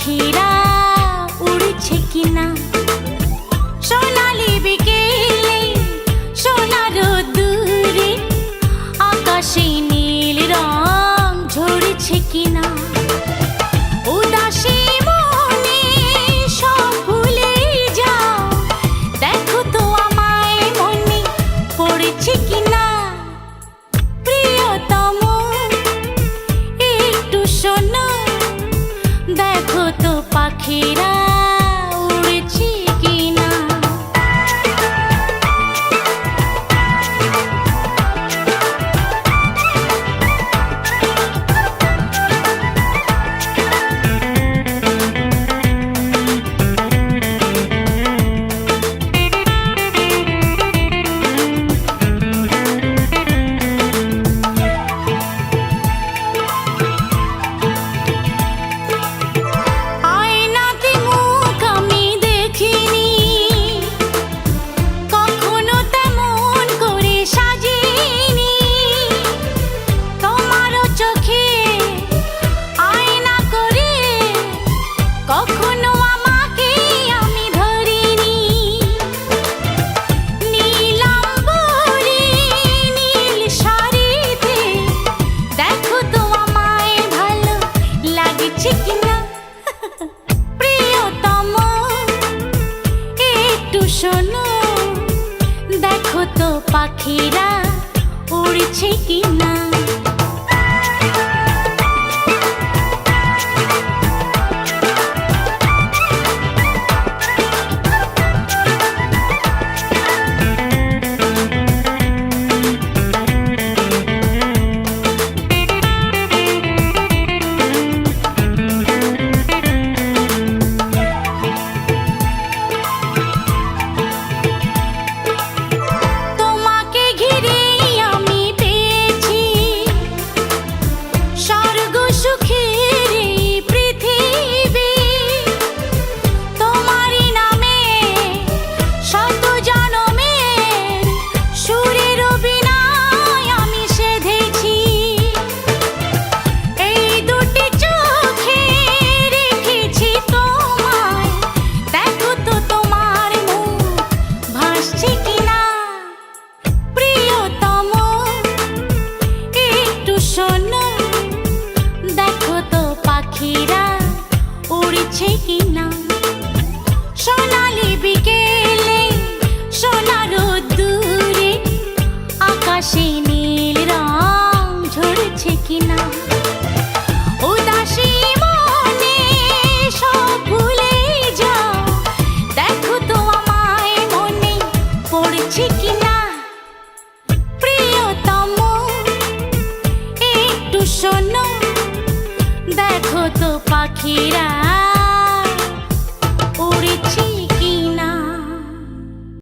পাখিরা উড়ছে কিনা। সোনালি বিকেলে সোনার দূরে আকাশে নীল রং ঝরছে কিনা। উদাসী মনে সব ভুলে যাও, দেখো তো আমায় মনে পড়েছে কিনা। প্রিয়তম একটু শোনো, দেখো তো পাখিরা উড়ছে কিনা। প্রিয়তম একটু শোনো, দেখো তো পাখিরা উড়ছে কিনা। দেখো তো পাখিরা উড়ছে কিনা। সোনালি বিকেলে সোনার দূরে আকাশে নীল রং ঝরছে কিনা। উদাসী মনে সব ভুলে যাও, দেখো তো আমায় মনে পড়ছে কিনা। প্রিয়তম একটু শোনো, দেখো তো পাখিরা উড়ছে।